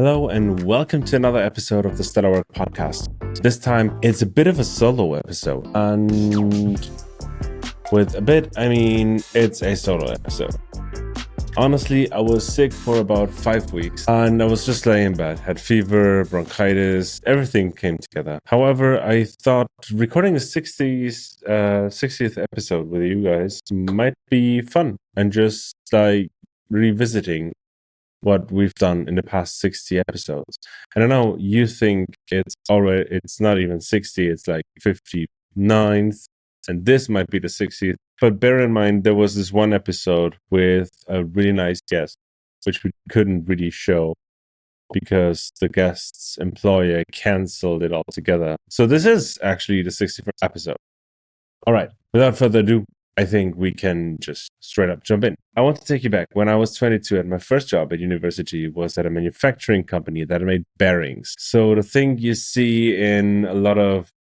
Hello and welcome to another episode of the Stellar Work podcast. This time it's a bit of a solo episode, and with a bit, I mean it's a solo episode. Honestly, I was sick for about 5 weeks and I was just laying in bed, had fever, bronchitis, everything came together. However, I thought recording the 60th episode with you guys might be fun and just revisiting what we've done in the past 60 episodes. And I know you think it's not even 60, it's like 59th, and this might be the 60th. But bear in mind, there was this one episode with a really nice guest, which we couldn't really show because the guest's employer canceled it altogether. So this is actually the 61st episode. All right, without further ado, I think we can just straight up jump in. I want to take you back. When I was 22 and my first job at university was at a manufacturing company that made bearings. So the thing you see in a lot of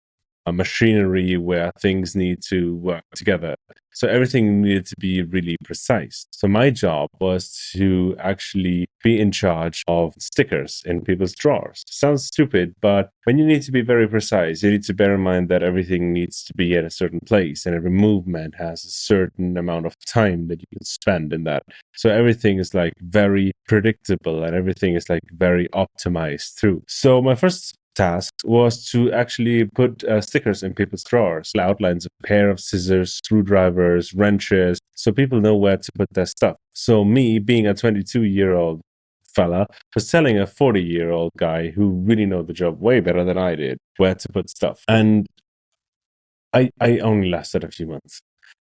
machinery where things need to work together. So everything needed to be really precise. So my job was to actually be in charge of stickers in people's drawers. Sounds stupid, but when you need to be very precise, you need to bear in mind that everything needs to be at a certain place and every movement has a certain amount of time that you can spend in that. So everything is like very predictable and everything is like very optimized through. So my first task was to actually put stickers in people's drawers, outlines a pair of scissors, screwdrivers, wrenches, so people know where to put their stuff. So me, being a 22-year-old fella, was telling a 40-year-old guy who really know the job way better than I did where to put stuff. And I only lasted a few months.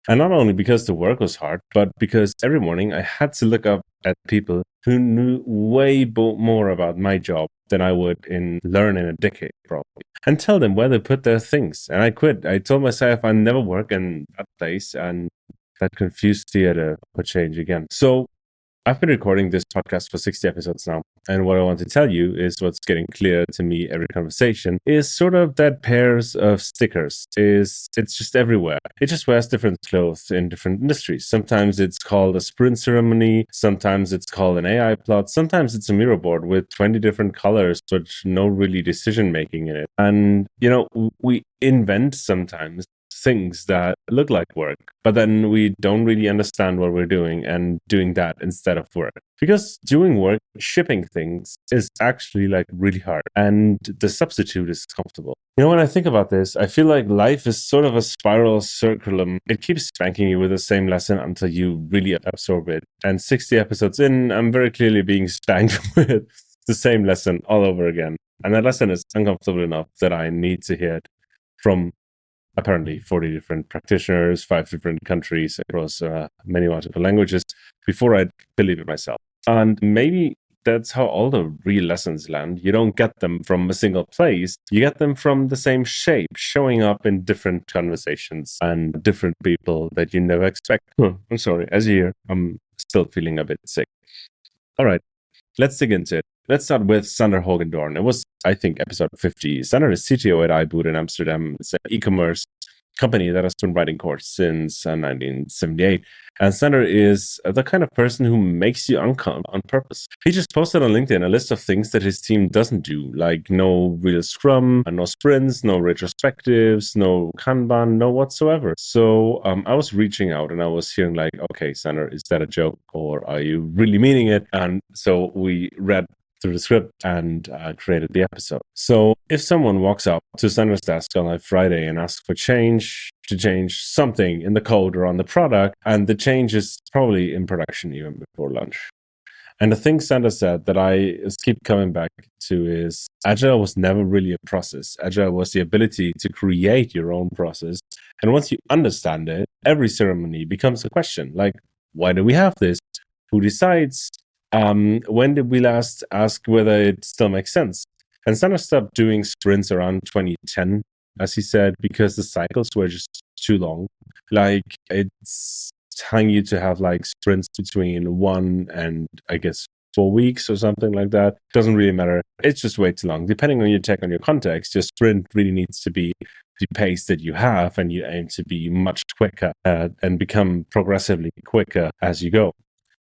And not only because the work was hard, but because every morning I had to look up at people who knew way more about my job than I would learn in a decade, probably, and tell them where they put their things. And I quit. I told myself I'd never work in that place, and that confused theater would change again. So I've been recording this podcast for 60 episodes now, and what I want to tell you is what's getting clear to me every conversation is sort of that pairs of stickers it's just everywhere. It just wears different clothes in different industries. Sometimes it's called a sprint ceremony, sometimes it's called an AI plot, sometimes it's a Miro board with 20 different colors but no really decision making in it. And we invent sometimes things that look like work, but then we don't really understand what we're doing and doing that instead of work. Because doing work, shipping things is actually like really hard, and the substitute is comfortable. When I think about this, I feel like life is sort of a spiral circulum. It keeps spanking you with the same lesson until you really absorb it. And 60 episodes in, I'm very clearly being spanked with the same lesson all over again. And that lesson is uncomfortable enough that I need to hear it from apparently 40 different practitioners, 5 different countries across many multiple languages before I believe it myself. And maybe that's how all the real lessons land. You don't get them from a single place. You get them from the same shape, showing up in different conversations and different people that you never expect. I'm sorry, as you hear, I'm still feeling a bit sick. All right, let's dig into it. Let's start with Sander Hoogendoorn. It was, I think, episode 50. Sander is CTO at iBOOD in Amsterdam. It's an e-commerce company that has been writing code since 1978. And Sander is the kind of person who makes you uncomfortable on purpose. He just posted on LinkedIn a list of things that his team doesn't do, like no real scrum, no sprints, no retrospectives, no Kanban, no whatsoever. So I was reaching out and I was hearing like, okay, Sander, is that a joke or are you really meaning it? And so we read through the script and created the episode. So if someone walks up to Sander's desk on a Friday and asks for change something in the code or on the product, and the change is probably in production even before lunch. And the thing Sander said that I keep coming back to is Agile was never really a process. Agile was the ability to create your own process. And once you understand it, every ceremony becomes a question. Like, why do we have this? Who decides? When did we last ask whether it still makes sense? And Sander stopped doing sprints around 2010, as he said, because the cycles were just too long. Like, it's telling you to have like sprints between 1 and I guess 4 weeks or something like that. Doesn't really matter. It's just way too long. Depending on your tech, on your context, your sprint really needs to be the pace that you have, and you aim to be much quicker and become progressively quicker as you go.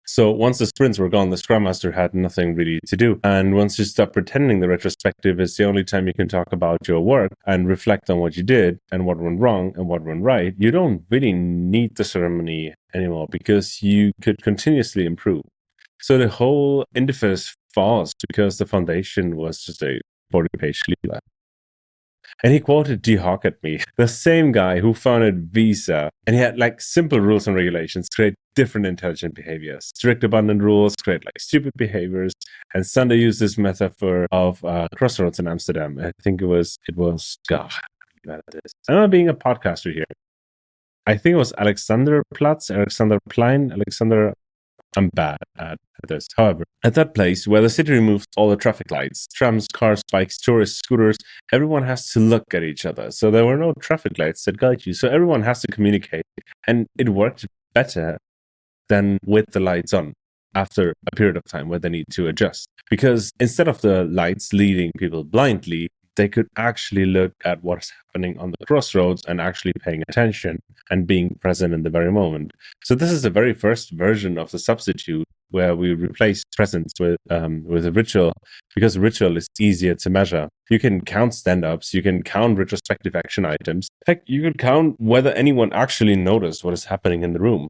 So once the sprints were gone, the Scrum Master had nothing really to do. And once you stop pretending the retrospective is the only time you can talk about your work and reflect on what you did and what went wrong and what went right, you don't really need the ceremony anymore because you could continuously improve. So the whole interface falls because the foundation was just a 40-page leaflet. And he quoted D. Hawk at me, the same guy who founded Visa. And he had like simple rules and regulations create different intelligent behaviors. Strict abundant rules create like stupid behaviors. And Sander used this metaphor of crossroads in Amsterdam. I think it was, God, I'm bad at this. I'm not being a podcaster here. I think it was Alexander, I'm bad at this. However, at that place where the city removed all the traffic lights, trams, cars, bikes, tourists, scooters, everyone has to look at each other. So there were no traffic lights that guide you. So everyone has to communicate. And it worked better than with the lights on after a period of time where they need to adjust. Because instead of the lights leading people blindly, they could actually look at what's happening on the crossroads and actually paying attention and being present in the very moment. So this is the very first version of the substitute where we replace presence with a ritual, because ritual is easier to measure. You can count stand-ups, you can count retrospective action items. Heck, you can count whether anyone actually noticed what is happening in the room.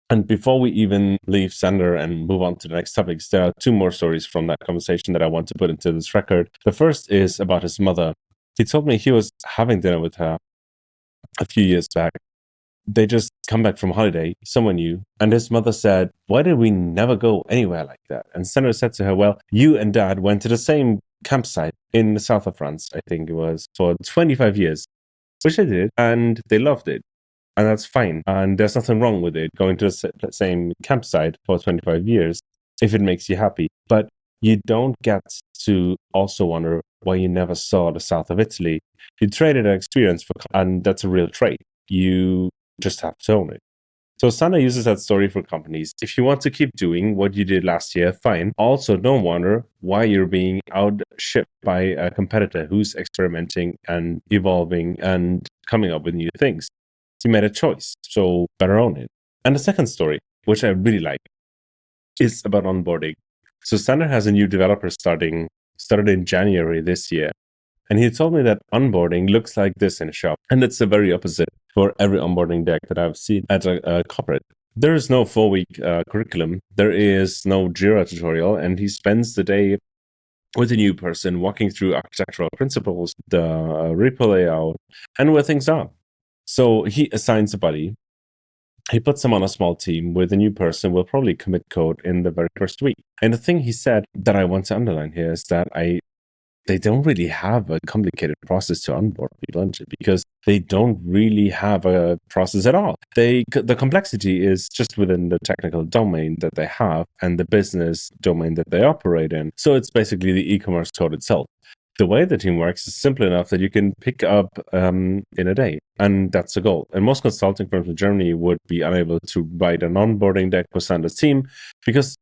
And before we even leave Sander and move on to the next topics, there are two more stories from that conversation that I want to put into this record. The first is about his mother. He told me he was having dinner with her a few years back. They just come back from holiday, someone new, and his mother said, "Why did we never go anywhere like that?" And Sander said to her, "Well, you and Dad went to the same campsite in the south of France, I think it was, for 25 years, which they did, and they loved it. And that's fine. And there's nothing wrong with it, going to the same campsite for 25 years, if it makes you happy. But you don't get to also wonder why you never saw the south of Italy. You traded an experience for, and that's a real trait. You just have to own it." So Sander uses that story for companies. If you want to keep doing what you did last year, fine. Also, don't wonder why you're being outshipped by a competitor who's experimenting and evolving and coming up with new things. You made a choice, so better own it. And the second story, which I really like, is about onboarding. So Sander has a new developer started in January this year. And he told me that onboarding looks like this in a shop. And it's the very opposite for every onboarding deck that I've seen at a corporate. There is no 4-week curriculum. There is no Jira tutorial. And he spends the day with a new person walking through architectural principles, the repo layout, and where things are. So he assigns a buddy. He puts them on a small team with a new person will probably commit code in the very first week. And the thing he said that I want to underline here is that they don't really have a complicated process to onboard people because they don't really have a process at all. The complexity is just within the technical domain that they have and the business domain that they operate in. So it's basically the e-commerce code itself. The way the team works is simple enough that you can pick up in a day. And that's the goal. And most consulting firms in Germany would be unable to write an onboarding deck for Sander's team because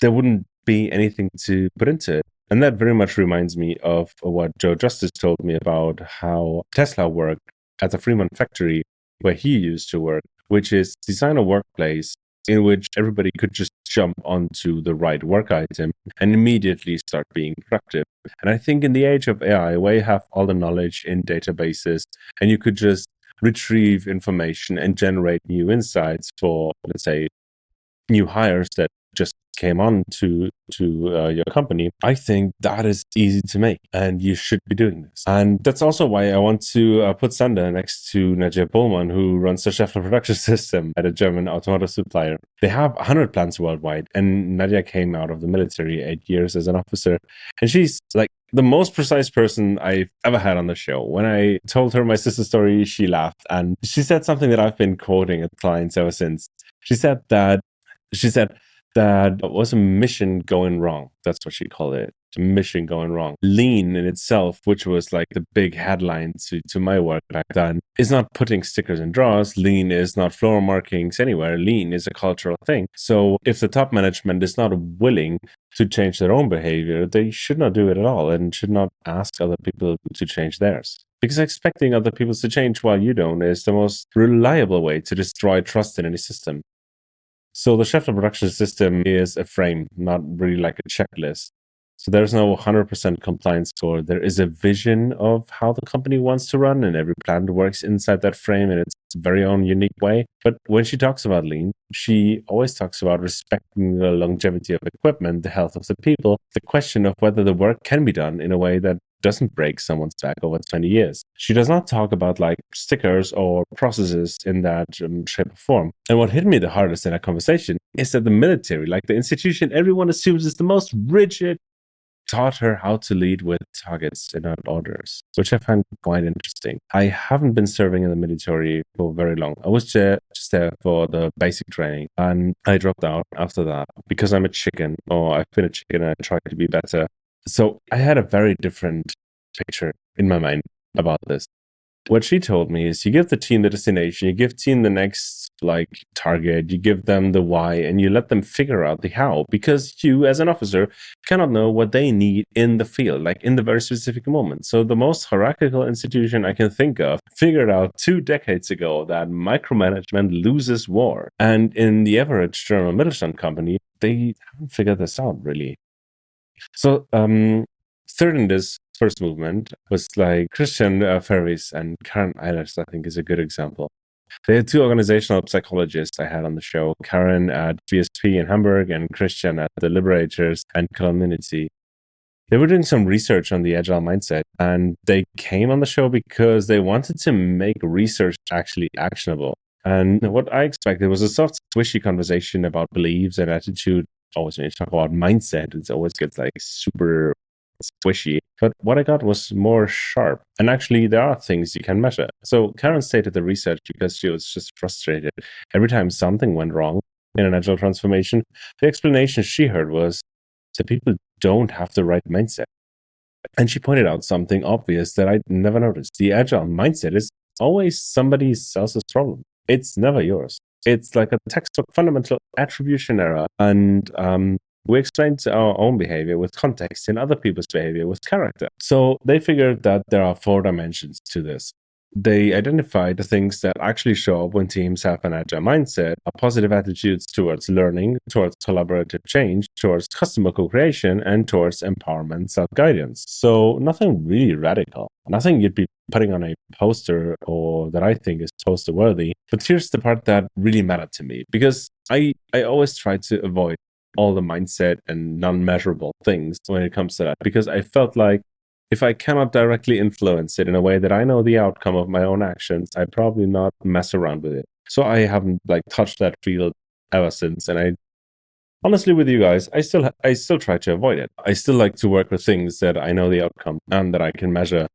there wouldn't be anything to put into it. And that very much reminds me of what Joe Justice told me about how Tesla worked at the Fremont factory where he used to work, which is design a workplace in which everybody could just jump onto the right work item and immediately start being productive. And I think in the age of AI, where you have all the knowledge in databases and you could just retrieve information and generate new insights for, let's say, new hires that just came on to your company, I think that is easy to make and you should be doing this. And that's also why I want to put Sander next to Nadja Bohlmann, who runs the Schaeffler production system at a German automotive supplier. They have 100 plants worldwide, and Nadja came out of the military 8 years as an officer. And she's like the most precise person I've ever had on the show. When I told her my sister story, she laughed and she said something that I've been quoting at clients ever since. She said that was a mission going wrong. That's what she called it. A mission going wrong. Lean in itself, which was like the big headline to my work back then, is not putting stickers in drawers. Lean is not floor markings anywhere. Lean is a cultural thing. So if the top management is not willing to change their own behavior, they should not do it at all and should not ask other people to change theirs. Because expecting other people to change while you don't is the most reliable way to destroy trust in any system. So the Schaeffler production system is a frame, not really like a checklist. So there's no 100% compliance score. There is a vision of how the company wants to run, and every plant works inside that frame in its very own unique way. But when she talks about lean, she always talks about respecting the longevity of equipment, the health of the people, the question of whether the work can be done in a way that doesn't break someone's back over 20 years. She does not talk about like stickers or processes in that shape or form. And what hit me the hardest in that conversation is that the military, like the institution everyone assumes is the most rigid, taught her how to lead with targets and not orders, which I find quite interesting. I haven't been serving in the military for very long. I was just there for the basic training, and I dropped out after that because I'm a chicken, or I've been a chicken and I try to be better. So I had a very different picture in my mind about this. What she told me is you give the team the destination, you give team the next like target, you give them the why, and you let them figure out the how, because you as an officer cannot know what they need in the field, like in the very specific moment. So the most hierarchical institution I can think of figured out 2 decades ago that micromanagement loses war. And in the average German Mittelstand company, they haven't figured this out really. So third in this first movement was like Christiaan Verwijs and Karen Eilers, I think, is a good example. They are 2 organizational psychologists I had on the show, Karen at VSP in Hamburg and Christiaan at the Liberators and Community. They were doing some research on the Agile mindset, and they came on the show because they wanted to make research actually actionable. And what I expected was a soft, squishy conversation about beliefs and attitude. Always when you talk about mindset, it always gets like super squishy. But what I got was more sharp. And actually, there are things you can measure. So Karen stated the research because she was just frustrated. Every time something went wrong in an agile transformation, the explanation she heard was that people don't have the right mindset. And she pointed out something obvious that I'd never noticed. The agile mindset is always somebody else's problem. It's never yours. It's like a textbook fundamental attribution error. And we explained our own behavior with context and other people's behavior with character. So they figured that there are 4 dimensions to this. They identify the things that actually show up when teams have an agile mindset, are positive attitudes towards learning, towards collaborative change, towards customer co-creation, and towards empowerment, self-guidance. So nothing really radical, nothing you'd be putting on a poster or that I think is poster worthy. But here's the part that really mattered to me, because I always try to avoid all the mindset and non-measurable things when it comes to that, because I felt like if I cannot directly influence it in a way that I know the outcome of my own actions, I probably not mess around with it. So I haven't like touched that field ever since. And I honestly, with you guys, I still try to avoid it. I still like to work with things that I know the outcome and that I can measure.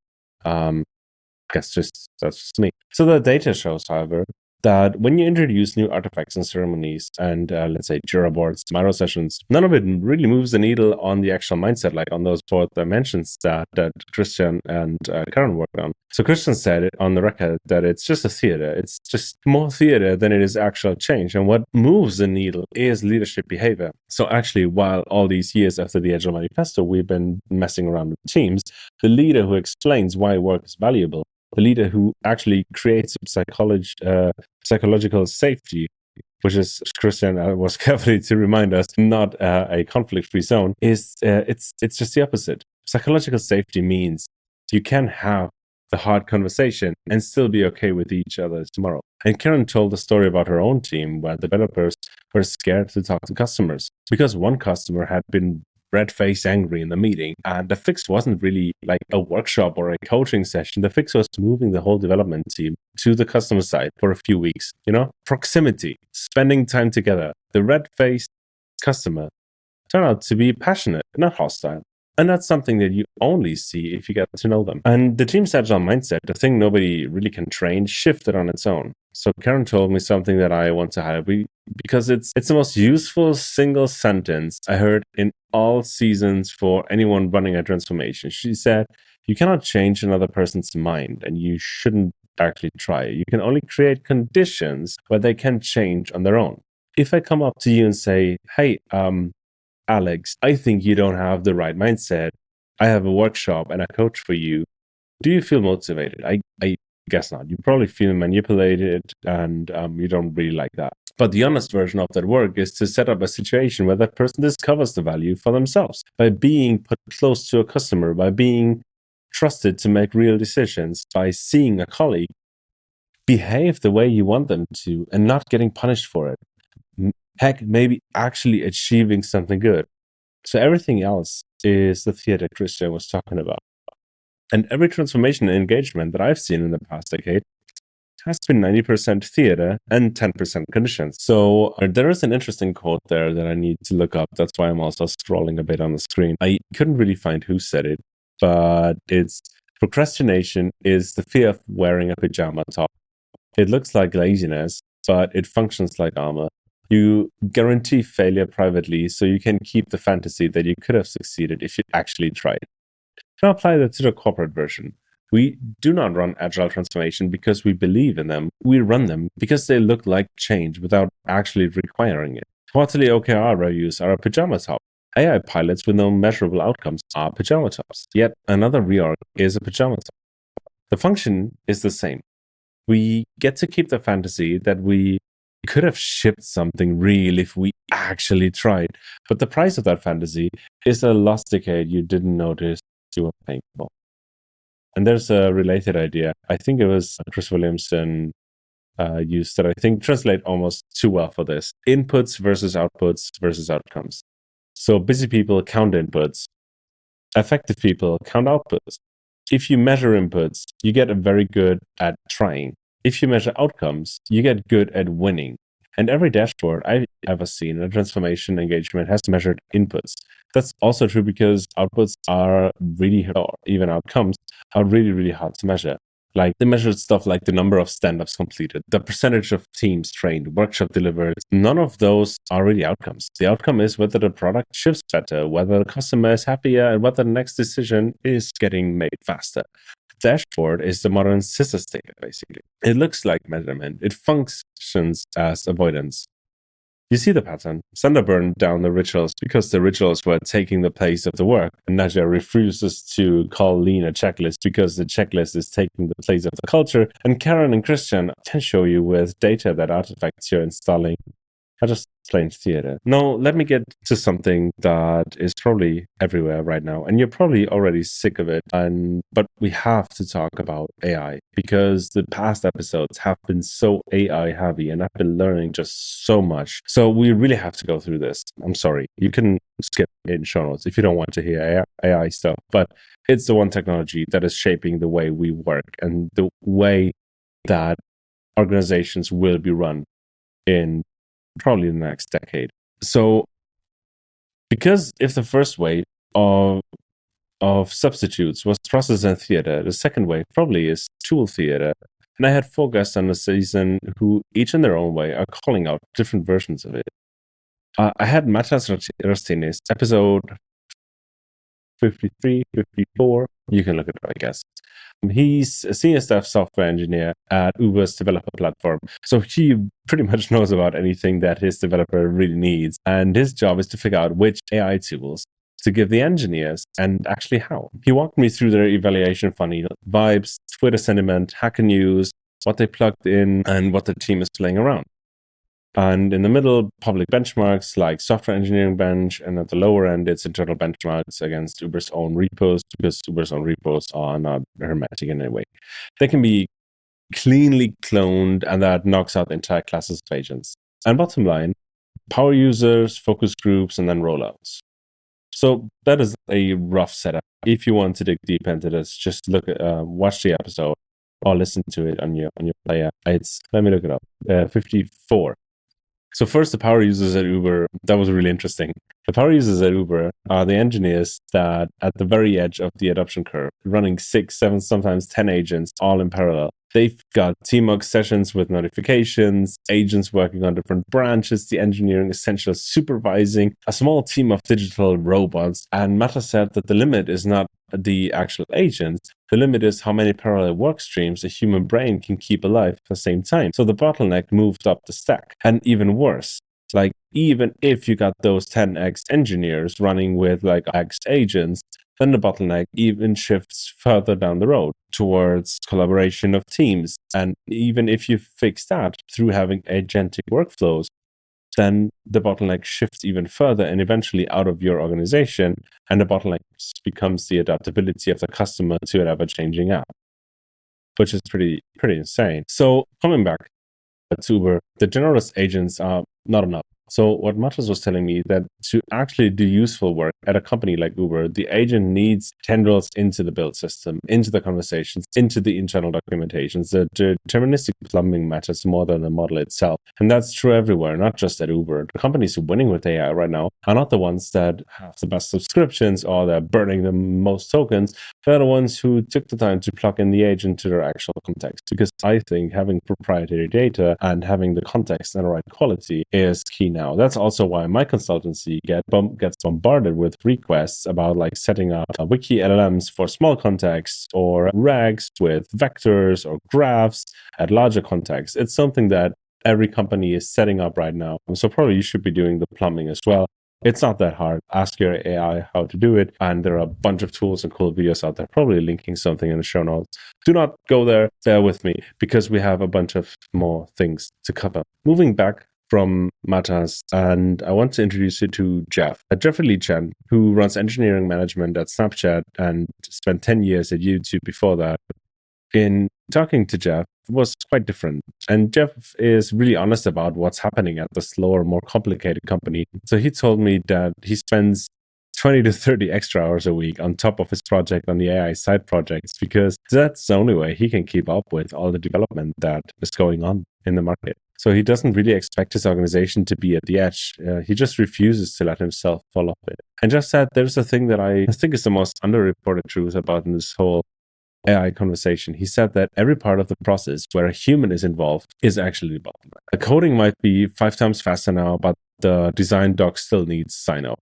That's just me. So the data shows, however, that when you introduce new artifacts and ceremonies and let's say Jira boards, Miro sessions, none of it really moves the needle on the actual mindset, like on those 4 dimensions that Christiaan and Karen worked on. So Christiaan said it on the record that it's just a theater. It's just more theater than it is actual change. And what moves the needle is leadership behavior. So actually, while all these years after the Agile Manifesto, we've been messing around with teams, the leader who explains why work is valuable, the leader who actually creates psychological safety, which is Christiaan was carefully to remind us, not a conflict-free zone, is it's just the opposite. Psychological safety means you can have the hard conversation and still be okay with each other tomorrow. And Karen told a story about her own team where developers were scared to talk to customers because one customer had been red-faced angry in the meeting, and the fix wasn't really like a workshop or a coaching session. The fix was moving the whole development team to the customer side for a few weeks. Proximity, spending time together. The red-faced customer turned out to be passionate, not hostile. And that's something that you only see if you get to know them. And the team's agile mindset, the thing nobody really can train, shifted on its own. So Karen told me something that I want to highlight because it's the most useful single sentence I heard in all seasons for anyone running a transformation. She said, you cannot change another person's mind, and you shouldn't actually try. You can only create conditions where they can change on their own. If I come up to you and say, hey, Alex, I think you don't have the right mindset. I have a workshop and a coach for you. Do you feel motivated? I guess not. You probably feel manipulated, and you don't really like that. But the honest version of that work is to set up a situation where that person discovers the value for themselves by being put close to a customer, by being trusted to make real decisions, by seeing a colleague behave the way you want them to and not getting punished for it. Heck, maybe actually achieving something good. So everything else is the theater Christiaan was talking about. And every transformation and engagement that I've seen in the past decade has been 90% theater and 10% conditions. So there is an interesting quote there that I need to look up. That's why I'm also scrolling a bit on the screen. I couldn't really find who said it, but it's procrastination is the fear of wearing a pajama top. It looks like laziness, but it functions like armor. You guarantee failure privately so you can keep the fantasy that you could have succeeded if you actually tried. Now apply that to the corporate version. We do not run agile transformation because we believe in them. We run them because they look like change without actually requiring it. Quarterly OKR reviews are a pajama top. AI pilots with no measurable outcomes are pajama tops. Yet another reorg is a pajama top. The function is the same. We get to keep the fantasy that we could have shipped something real if we actually tried. But the price of that fantasy is a lost decade you didn't notice you were paying for. And there's a related idea. I think it was Chris Williamson used that I think translate almost too well for this. Inputs versus outcomes. So busy people count inputs. Effective people count outputs. If you measure inputs, you get very good at trying. If you measure outcomes, you get good at winning. And every dashboard I've ever seen in a transformation engagement has measured inputs. That's also true because outputs are really hard, or even outcomes are really, really hard to measure. Like they measured stuff like the number of stand-ups completed, the percentage of teams trained, workshop delivered. None of those are really outcomes. The outcome is whether the product ships better, whether the customer is happier, and whether the next decision is getting made faster. Dashboard is the modern sister sticker, basically. It looks like measurement. It functions as avoidance. You see the pattern. Sander burned down the rituals because the rituals were taking the place of the work. And Nadja refuses to call lean a checklist because the checklist is taking the place of the culture. And Karen and Christiaan can show you with data that artifacts you're installing are just plain theater. Now, let me get to something that is probably everywhere right now, and you're probably already sick of it. But we have to talk about AI because the past episodes have been so AI heavy, and I've been learning just so much. So we really have to go through this. I'm sorry, you can skip it in show notes if you don't want to hear AI stuff, but it's the one technology that is shaping the way we work and the way that organizations will be run in probably the next decade. So, because if the first wave of substitutes was process and theater, the second wave probably is tool theater. And I had 4 guests on the season who, each in their own way, are calling out different versions of it. I had Matas Rastinis, episode 53, 54. You can look it up, I guess. He's a senior staff software engineer at Uber's developer platform. So he pretty much knows about anything that his developer really needs. And his job is to figure out which AI tools to give the engineers and actually how. He walked me through their evaluation funnel, vibes, Twitter sentiment, Hacker News, what they plugged in, and what the team is playing around. And in the middle, public benchmarks like software engineering bench, and at the lower end, it's internal benchmarks against Uber's own repos, because Uber's own repos are not hermetic in any way. They can be cleanly cloned, and that knocks out entire classes of agents. And bottom line, power users, focus groups, and then rollouts. So that is a rough setup. If you want to dig deep into this, just watch the episode or listen to it on your player. Let me look it up. 54. So first, the power users at Uber, that was really interesting. The power users at Uber are the engineers that at the very edge of the adoption curve, running 6, 7, sometimes 10 agents all in parallel. They've got teamwork sessions with notifications, agents working on different branches, the engineering essentials supervising, a small team of digital robots. And Mata said that the limit is not the actual agents. The limit is how many parallel work streams a human brain can keep alive at the same time. So the bottleneck moved up the stack. And even worse, like even if you got those 10x engineers running with like X agents, then the bottleneck even shifts further down the road. towards collaboration of teams. And even if you fix that through having agentic workflows, then the bottleneck shifts even further and eventually out of your organization. And the bottleneck becomes the adaptability of the customer to an ever-changing app, which is pretty insane. So coming back to Uber, the generalist agents are not enough. So what Matas was telling me, that to actually do useful work at a company like Uber, the agent needs tendrils into the build system, into the conversations, into the internal documentations. The deterministic plumbing matters more than the model itself. And that's true everywhere, not just at Uber. The companies winning with AI right now are not the ones that have the best subscriptions or they're burning the most tokens. They're the ones who took the time to plug in the agent to their actual context. Because I think having proprietary data and having the context and the right quality is key now. That's also why my consultancy gets bombarded with requests about like setting up wiki LLMs for small contexts or rags with vectors or graphs at larger contexts. It's something that every company is setting up right now. So probably you should be doing the plumbing as well. It's not that hard. Ask your AI how to do it. And there are a bunch of tools and cool videos out there, probably linking something in the show notes. Do not go there. Bear with me because we have a bunch of more things to cover. Moving back from Matas, and I want to introduce you to Jeff. Jeffrey Lee Chen, who runs engineering management at Snapchat and spent 10 years at YouTube before that. In talking to Jeff, was quite different. And Jeff is really honest about what's happening at the slower, more complicated company. So he told me that he spends 20 to 30 extra hours a week on top of his project on the AI side projects, because that's the only way he can keep up with all the development that is going on in the market. So he doesn't really expect his organization to be at the edge. He just refuses to let himself fall off it. And Jeff said there's a thing that I think is the most underreported truth about in this whole AI conversation. He said that every part of the process where a human is involved is actually the bottleneck. The coding might be 5 times faster now, but the design doc still needs sign-off.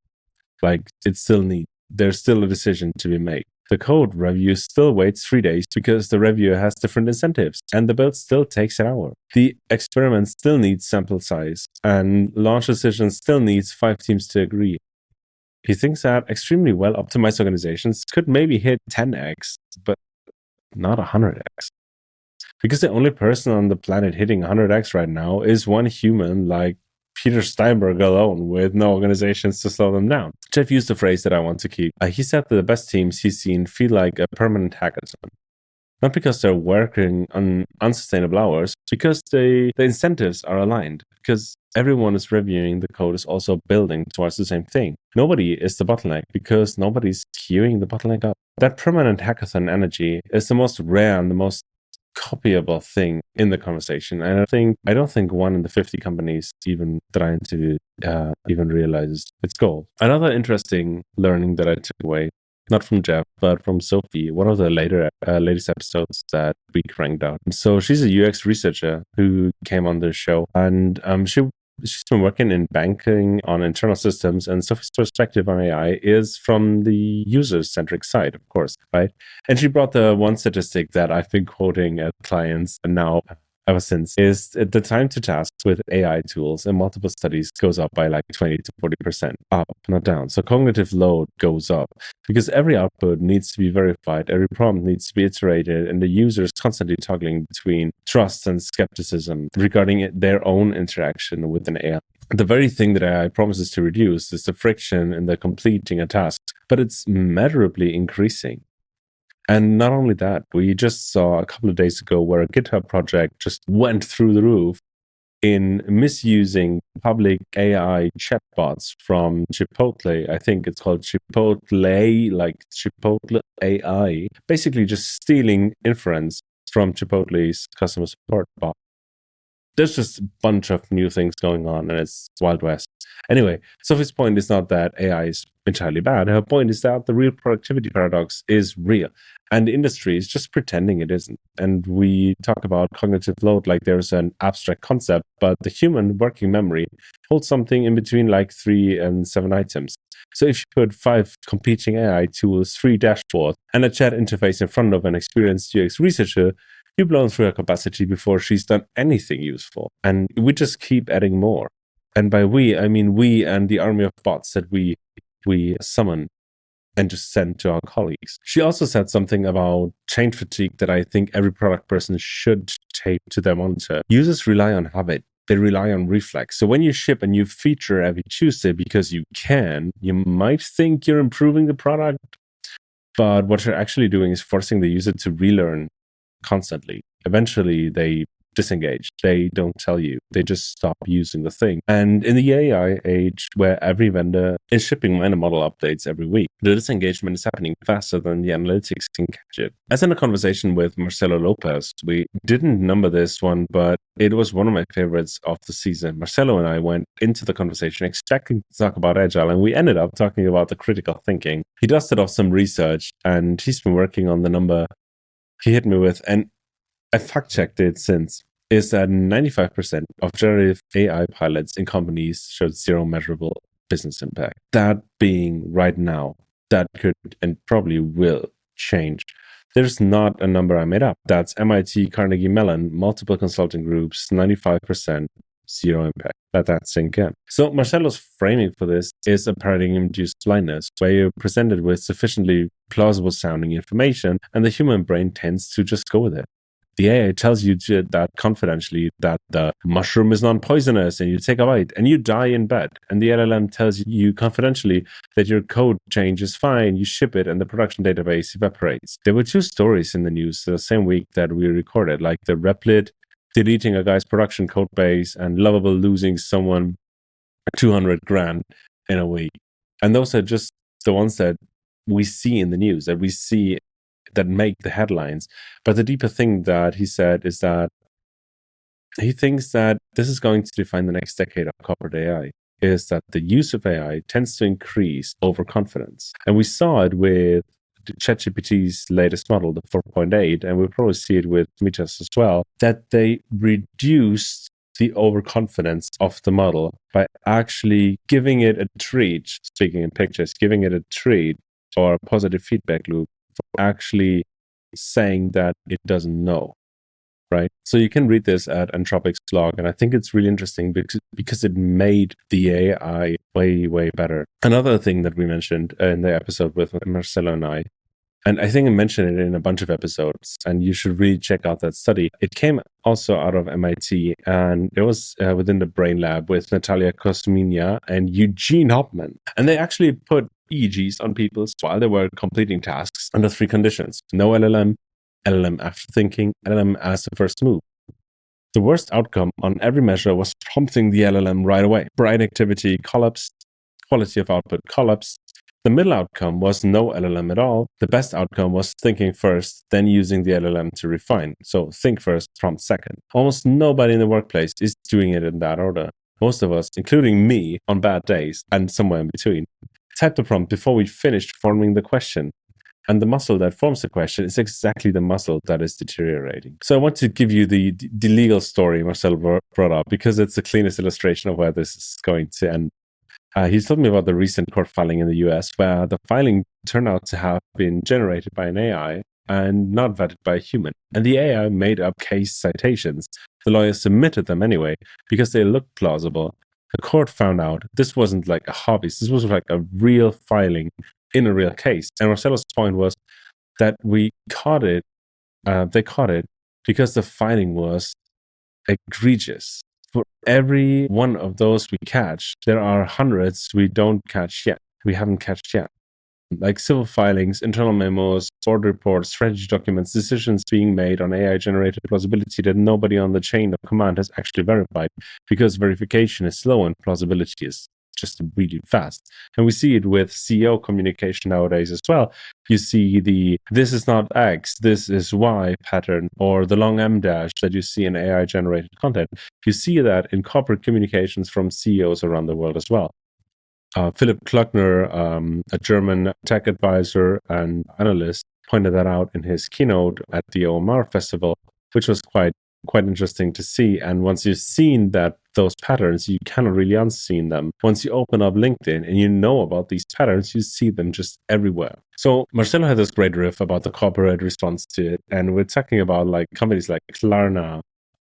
Like there's still a decision to be made. The code review still waits 3 days because the reviewer has different incentives, and the build still takes an hour. The experiment still needs sample size, and launch decision still needs 5 teams to agree. He thinks that extremely well optimized organizations could maybe hit 10x, but not 100x. Because the only person on the planet hitting 100x right now is one human like Peter Steinberg alone, with no organizations to slow them down. Jeff used a phrase that I want to keep. He said that the best teams he's seen feel like a permanent hackathon. Not because they're working on unsustainable hours, because the incentives are aligned. Because everyone is reviewing the code is also building towards the same thing. Nobody is the bottleneck because nobody's queuing the bottleneck up. That permanent hackathon energy is the most rare and the most copyable thing in the conversation. And I don't think 1 in the 50 companies even that I interviewed even realized its goal. Another interesting learning that I took away, not from Jeff, but from Sophie, one of the latest episodes that we cranked out. So she's a UX researcher who came on the show, and she's been working in banking on internal systems, and Sophie's perspective on AI is from the user-centric side, of course, right? And she brought the one statistic that I've been quoting at clients now ever since, is the time to task with AI tools in multiple studies goes up by like 20 to 40%, up, not down. So cognitive load goes up because every output needs to be verified, every prompt needs to be iterated, and the user is constantly toggling between trust and skepticism regarding their own interaction with an AI. The very thing that AI promises to reduce is the friction in the completing a task, but it's measurably increasing. And not only that, we just saw a couple of days ago where a GitHub project just went through the roof in misusing public AI chatbots from Chipotle. I think it's called Chipotle, like Chipotle AI, basically just stealing inference from Chipotle's customer support bot. There's just a bunch of new things going on, and it's Wild West. Anyway, Sophie's point is not that AI is entirely bad. Her point is that the real productivity paradox is real, and the industry is just pretending it isn't. And we talk about cognitive load like there's an abstract concept, but the human working memory holds something in between like 3 and 7 items. So if you put 5 competing AI tools, 3 dashboards, and a chat interface in front of an experienced UX researcher, you've blown through her capacity before she's done anything useful. And we just keep adding more. And by we, I mean we and the army of bots that we summon and just send to our colleagues. She also said something about change fatigue that I think every product person should tape to their monitor. Users rely on habit. They rely on reflex. So when you ship a new feature every Tuesday because you can, you might think you're improving the product, but what you're actually doing is forcing the user to relearn constantly. Eventually, they disengage. They don't tell you. They just stop using the thing. And in the AI age, where every vendor is shipping minor model updates every week, the disengagement is happening faster than the analytics can catch it. As in a conversation with Marcelo Lopez, we didn't number this one, but it was one of my favorites of the season. Marcelo and I went into the conversation expecting to talk about Agile, and we ended up talking about the critical thinking. He dusted off some research, and he's been working on the number he hit me with, and I fact-checked it since, is that 95% of generative AI pilots in companies showed zero measurable business impact. That being right now, that could and probably will change. There's not a number I made up. That's MIT, Carnegie Mellon, multiple consulting groups, 95%, zero impact. Let that sink in. So Marcelo's framing for this is a paradigm-induced blindness, where you're presented with sufficiently plausible sounding information and the human brain tends to just go with it. The AI tells you that confidentially that the mushroom is non-poisonous and you take a bite and you die in bed. And the LLM tells you confidentially that your code change is fine, you ship it and the production database evaporates. There were two stories in the news the same week that we recorded, like the Replit deleting a guy's production code base and Lovable losing someone 200 grand in a week. And those are just the ones that we see in the news, that we see that make the headlines. But the deeper thing that he said is that he thinks that this is going to define the next decade of corporate AI, is that the use of AI tends to increase overconfidence. And we saw it with ChatGPT's latest model, the 4.8, and we'll probably see it with Meta's as well, that they reduced the overconfidence of the model by actually giving it a treat, speaking in pictures, giving it a treat or a positive feedback loop for actually saying that it doesn't know, right? So you can read this at Anthropic's blog, and I think it's really interesting because it made the AI way, way better. Another thing that we mentioned in the episode with Marcelo and I think I mentioned it in a bunch of episodes, and you should really check out that study. It came also out of MIT, and it was within the Brain Lab with Nadja Bohlmann and Eugene Hauptmann. And they actually put EEGs on people while they were completing tasks under three conditions: no LLM, LLM after thinking, LLM as the first move. The worst outcome on every measure was prompting the LLM right away. Brain activity collapsed, quality of output collapsed. The middle outcome was no LLM at all. The best outcome was thinking first, then using the LLM to refine. So think first, prompt second. Almost nobody in the workplace is doing it in that order. Most of us, including me, on bad days and somewhere in between, type the prompt before we finished forming the question. And the muscle that forms the question is exactly the muscle that is deteriorating. So I want to give you the legal story Marcel brought up because it's the cleanest illustration of where this is going to end. He's told me about the recent court filing in the US where the filing turned out to have been generated by an AI and not vetted by a human. And the AI made up case citations. The lawyers submitted them anyway because they looked plausible. The court found out this wasn't like a hobby. This was like a real filing in a real case. And Marcelo's point was that we caught it, they caught it because the filing was egregious. For every one of those we catch, there are hundreds we don't catch yet. We haven't catched yet. Like civil filings, internal memos, board reports, strategy documents, decisions being made on AI-generated plausibility that nobody on the chain of command has actually verified because verification is slow and plausibility is just really fast. And we see it with CEO communication nowadays as well. You see the "this is not X, this is Y" pattern, or the long M dash that you see in AI generated content. You see that in corporate communications from CEOs around the world as well. Philipp Klöckner, a German tech advisor and analyst, pointed that out in his keynote at the OMR festival, which was quite interesting to see. And once you've seen those patterns, you cannot really unseen them. Once you open up LinkedIn and you know about these patterns, you see them just everywhere. So Marcelo had this great riff about the corporate response to it. And we're talking about like companies like Klarna,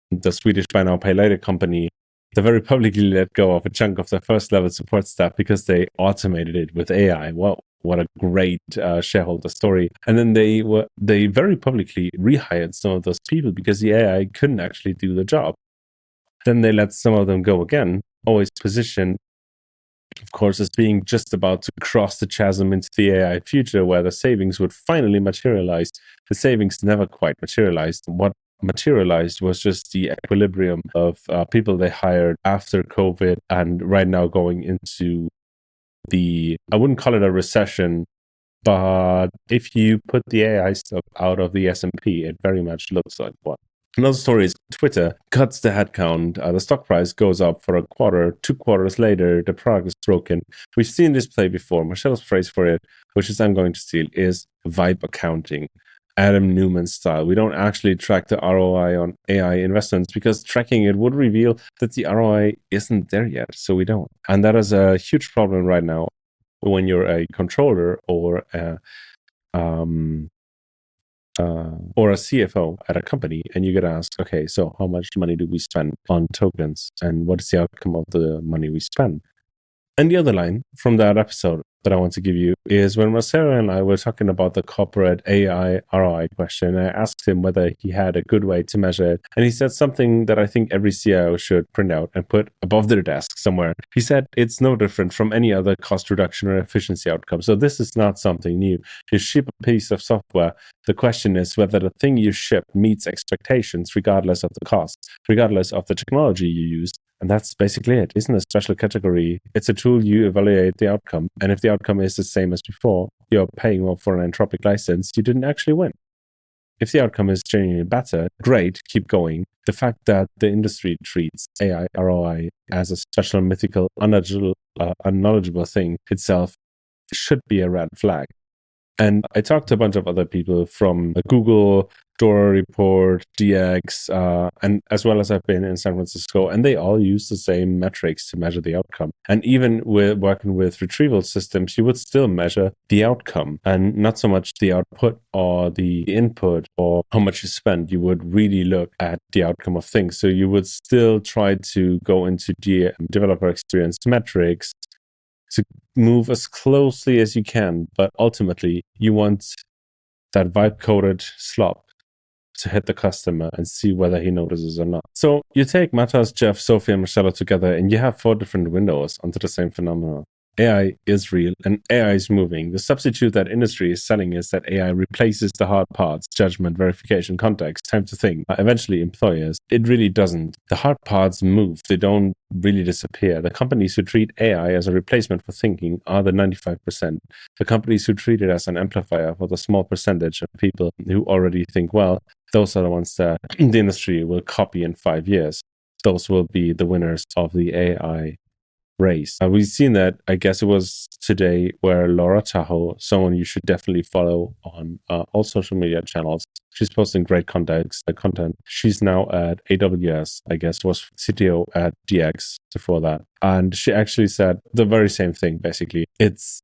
the Swedish buy now, pay later company, that very publicly let go of a chunk of their first level support staff because they automated it with AI. Whoa. what a great shareholder story. And then they very publicly rehired some of those people because the AI couldn't actually do the job. Then they let some of them go again, always positioned, of course, as being just about to cross the chasm into the AI future where the savings would finally materialize. The savings never quite materialized. What materialized was just the equilibrium of people they hired after COVID and right now going into I wouldn't call it a recession, but if you put the AI stuff out of the S&P, it very much looks like one. Another story is Twitter cuts the headcount. The stock price goes up for a quarter. 2 quarters later, the product is broken. We've seen this play before. Marcelo's phrase for it, which is I'm going to steal, is vibe accounting. Adam Newman style. We don't actually track the ROI on AI investments because tracking it would reveal that the ROI isn't there yet. So we don't. And that is a huge problem right now when you're a controller or a CFO at a company and you get asked, okay, so how much money do we spend on tokens and what is the outcome of the money we spend? And the other line from that episode that I want to give you is when Marcelo and I were talking about the corporate AI ROI question. I asked him whether he had a good way to measure it. And he said something that I think every CIO should print out and put above their desk somewhere. He said it's no different from any other cost reduction or efficiency outcome. So this is not something new. You ship a piece of software. The question is whether the thing you ship meets expectations regardless of the cost, regardless of the technology you use. And that's basically it. Isn't a special category. It's a tool you evaluate the outcome. And if the outcome is the same as before, you're paying more for an Anthropic license, you didn't actually win. If the outcome is genuinely better, great, keep going. The fact that the industry treats AI ROI as a special, mythical, unknowledgeable thing itself should be a red flag. And I talked to a bunch of other people from Google, Dora Report, DX, and as well as I've been in San Francisco, and they all use the same metrics to measure the outcome. And even with working with retrieval systems, you would still measure the outcome and not so much the output or the input or how much you spend. You would really look at the outcome of things. So you would still try to go into the developer experience metrics to move as closely as you can, but ultimately you want that vibe-coded slop to hit the customer and see whether he notices or not. So you take Matas, Jeff, Sophie, and Marcelo together, and you have 4 different windows onto the same phenomenon. AI is real and AI is moving. The substitute that industry is selling is that AI replaces the hard parts, judgment, verification, context, time to think, eventually employers. It really doesn't. The hard parts move. They don't really disappear. The companies who treat AI as a replacement for thinking are the 95%. The companies who treat it as an amplifier for the small percentage of people who already think well, those are the ones that the industry will copy in 5 years. Those will be the winners of the AI race. We've seen that, I guess it was today, where Laura Tahoe, someone you should definitely follow on all social media channels. She's posting great content. She's now at AWS, I guess, was CTO at DX before that. And she actually said the very same thing, basically. It's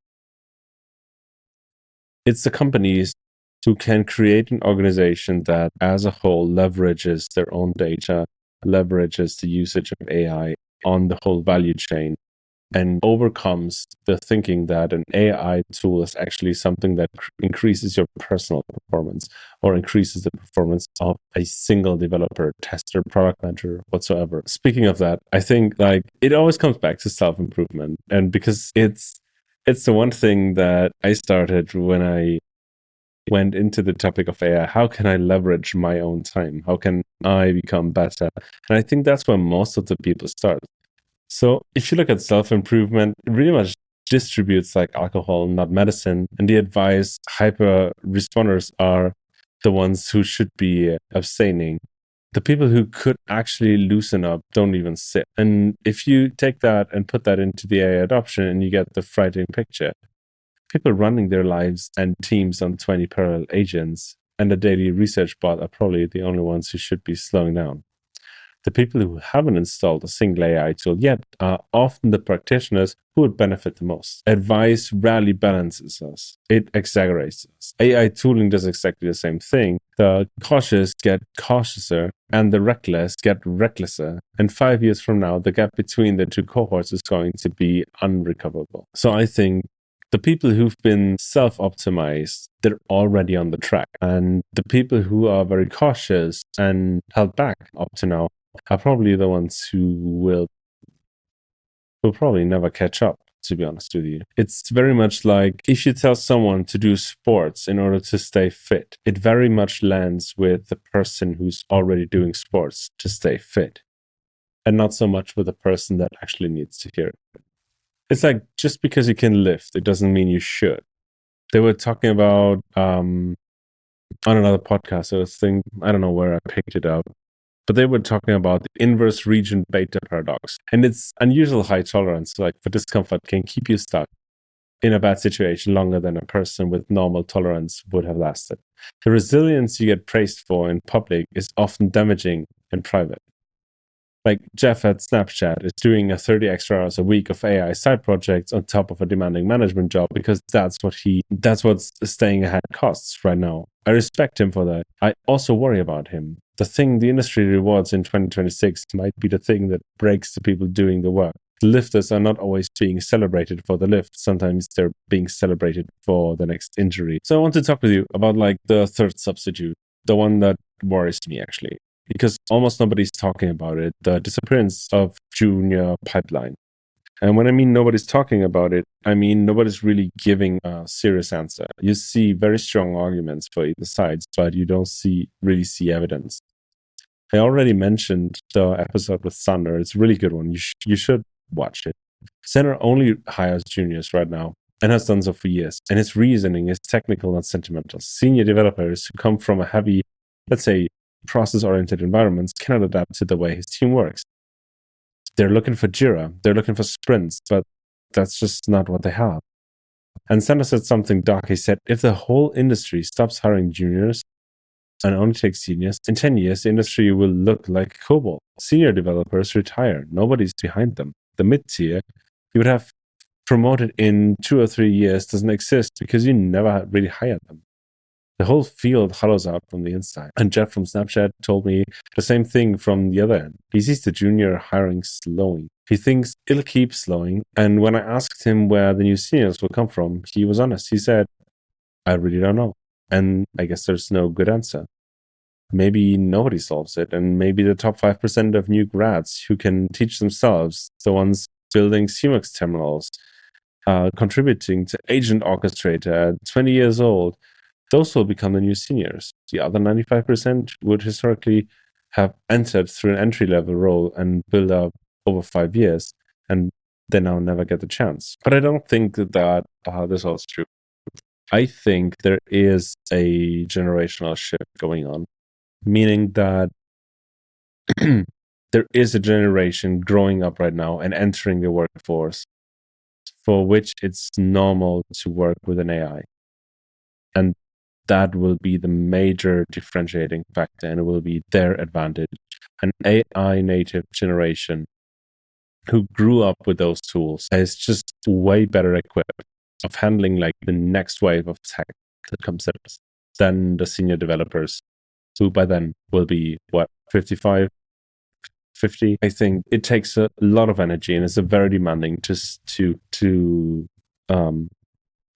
the companies who can create an organization that as a whole leverages their own data, leverages the usage of AI on the whole value chain, and overcomes the thinking that an AI tool is actually something that increases your personal performance or increases the performance of a single developer, tester, product manager, whatsoever. Speaking of that, I think it always comes back to self-improvement. And because it's the one thing that I started when I went into the topic of AI. How can I leverage my own time? How can I become better? And I think that's where most of the people start. So if you look at self-improvement, it really much distributes like alcohol, not medicine. And the advice, hyper responders are the ones who should be abstaining. The people who could actually loosen up don't even sit. And if you take that and put that into the AI adoption and you get the frightening picture, people running their lives and teams on 20 parallel agents and a daily research bot are probably the only ones who should be slowing down. The people who haven't installed a single AI tool yet are often the practitioners who would benefit the most. Advice rarely balances us. It exaggerates us. AI tooling does exactly the same thing. The cautious get cautiouser and the reckless get recklesser. And 5 years from now, the gap between the two cohorts is going to be unrecoverable. So I think The people who've been self-optimized, they're already on the track. And the people who are very cautious and held back up to now are probably the ones who will probably never catch up, to be honest with you. It's very much like if you tell someone to do sports in order to stay fit, it very much lands with the person who's already doing sports to stay fit, and not so much with the person that actually needs to hear it. It's like, just because you can lift, it doesn't mean you should. They were talking about on another podcast, I don't know where I picked it up, but they were talking about the inverse region beta paradox. And its unusual high tolerance, like for discomfort, can keep you stuck in a bad situation longer than a person with normal tolerance would have lasted. The resilience you get praised for in public is often damaging in private. Like Jeff at Snapchat is doing 30 extra hours a week of AI side projects on top of a demanding management job because that's what staying ahead costs right now. I respect him for that. I also worry about him. The thing the industry rewards in 2026 might be the thing that breaks the people doing the work. The lifters are not always being celebrated for the lift. Sometimes they're being celebrated for the next injury. So I want to talk with you about like the third substitute, the one that worries me actually, because almost nobody's talking about it, the disappearance of junior pipeline. And when I mean nobody's talking about it, I mean nobody's really giving a serious answer. You see very strong arguments for either sides, but you don't really see evidence. I already mentioned the episode with Sander. It's a really good one. You should watch it. Sander only hires juniors right now and has done so for years. And his reasoning is technical, not sentimental. Senior developers who come from a heavy, let's say, process-oriented environments cannot adapt to the way his team works. They're looking for Jira, they're looking for sprints, but that's just not what they have. And Sander said something dark. He said, if the whole industry stops hiring juniors and only takes seniors, in 10 years, the industry will look like COBOL. Senior developers retire. Nobody's behind them. The mid-tier you would have promoted in 2 or 3 years doesn't exist because you never really hired them. The whole field hollows out from the inside. And Jeff from Snapchat told me the same thing from the other end. He sees the junior hiring slowing. He thinks it'll keep slowing. And when I asked him where the new seniors will come from, he was honest. He said, I really don't know. And I guess there's no good answer. Maybe nobody solves it. And maybe the top 5% of new grads who can teach themselves, the ones building CMOX terminals, contributing to Agent Orchestrator at 20 years old, those will become the new seniors. The other 95% would historically have entered through an entry-level role and build up over 5 years, and they now never get the chance. But I don't think that this holds true. I think there is a generational shift going on, meaning that there is a generation growing up right now and entering the workforce for which it's normal to work with an AI. And that will be the major differentiating factor, and it will be their advantage. An AI native generation who grew up with those tools is just way better equipped of handling like the next wave of tech that comes at us than the senior developers who by then will be 55, 50. I think it takes a lot of energy and it's a very demanding to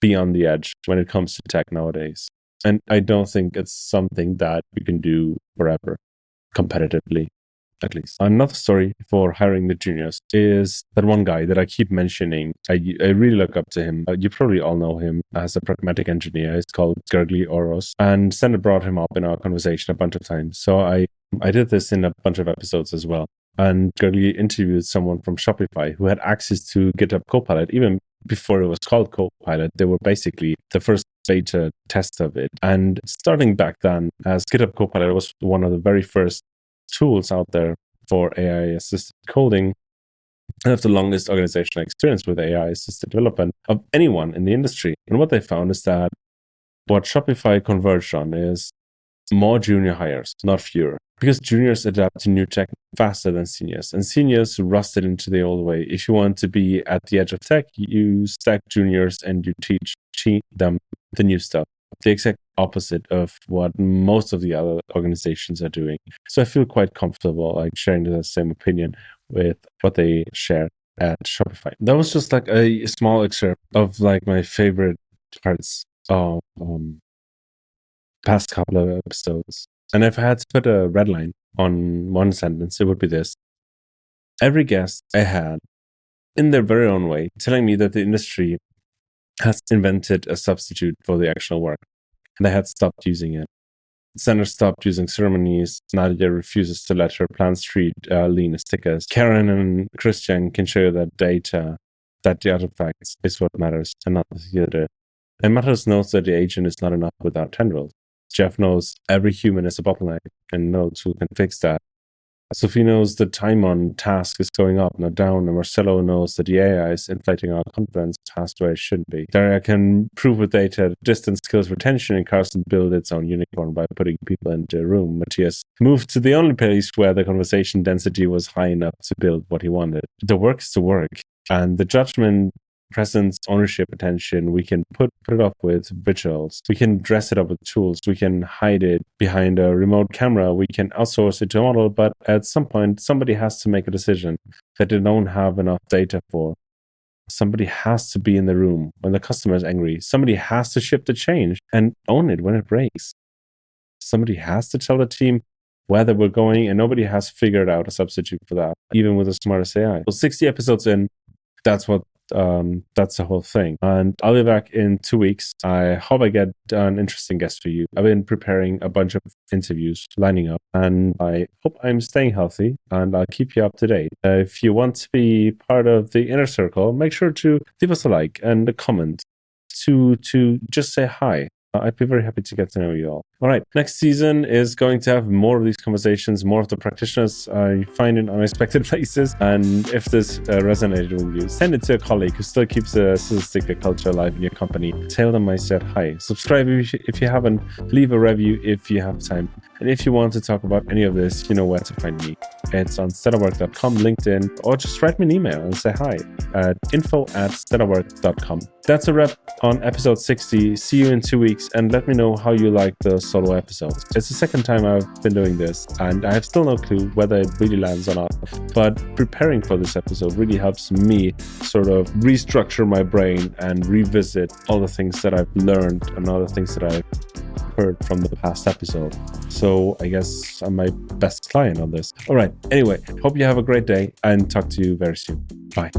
be on the edge when it comes to tech nowadays. And I don't think it's something that you can do forever, competitively, at least. Another story for hiring the juniors is that one guy that I keep mentioning. I really look up to him. You probably all know him as a pragmatic engineer. He's called Gergely Oros. And Sander brought him up in our conversation a bunch of times. So I did this in a bunch of episodes as well. And Gergely interviewed someone from Shopify who had access to GitHub Copilot even before it was called Copilot. They were basically the first beta test of it. And starting back then, as GitHub Copilot was one of the very first tools out there for AI-assisted coding, and have the longest organizational experience with AI-assisted development of anyone in the industry. And what they found is that what Shopify converged on is more junior hires, not fewer. Because juniors adapt to new tech faster than seniors, and seniors rusted into the old way. If you want to be at the edge of tech, you stack juniors and you teach them the new stuff. The exact opposite of what most of the other organizations are doing. So I feel quite comfortable like sharing the same opinion with what they share. at Shopify. That was just like a small excerpt of like my favorite parts of past couple of episodes. And if I had to put a red line on one sentence, it would be this. Every guest I had, in their very own way, telling me that the industry has invented a substitute for the actual work. And they had stopped using it. Sandra stopped using ceremonies. Nadja refuses to let her plans treat lean stickers. Karen and Christiaan can show you that data, that the artifacts is what matters and not the theater. And Matters knows that the agent is not enough without tendrils. Jeff knows every human is a bottleneck and knows who can fix that. Sophie knows the time on task is going up, not down, and Marcelo knows that the AI is inflating our confidence past where it shouldn't be. Daria can prove with data distance kills retention, and Carson build its own unicorn by putting people into a room. Matthias moved to the only place where the conversation density was high enough to build what he wanted. The work is the work, and the judgment, presence, ownership, attention, we can put it up with rituals. We can dress it up with tools. We can hide it behind a remote camera. We can outsource it to a model, but at some point, somebody has to make a decision that they don't have enough data for. Somebody has to be in the room when the customer is angry. Somebody has to ship the change and own it when it breaks. Somebody has to tell the team where they were going, and nobody has figured out a substitute for that, even with the smartest AI. So 60 episodes in, that's the whole thing. And I'll be back in 2 weeks. I hope I get an interesting guest for you. I've been preparing a bunch of interviews lining up, and I hope I'm staying healthy, and I'll keep you up to date. If you want to be part of the inner circle, make sure to leave us a like and a comment to just say hi. I'd be very happy to get to know you all. All right, next season is going to have more of these conversations, more of the practitioners I find in unexpected places. And if this resonated with you, send it to a colleague who still keeps a statistic culture alive in your company. Tell them I said hi. Subscribe if you haven't. Leave a review if you have time. And if you want to talk about any of this, you know where to find me. It's on stellarwork.com, LinkedIn, or just write me an email and say hi at info@stellarwork.com. That's a wrap on episode 60. See you in 2 weeks, and let me know how you like the solo episodes. It's the second time I've been doing this, and I have still no clue whether it really lands or not. But preparing for this episode really helps me sort of restructure my brain and revisit all the things that I've learned and all the things that I've heard from the past episode. So I guess I'm my best client on this. All right. Anyway, hope you have a great day and talk to you very soon. Bye.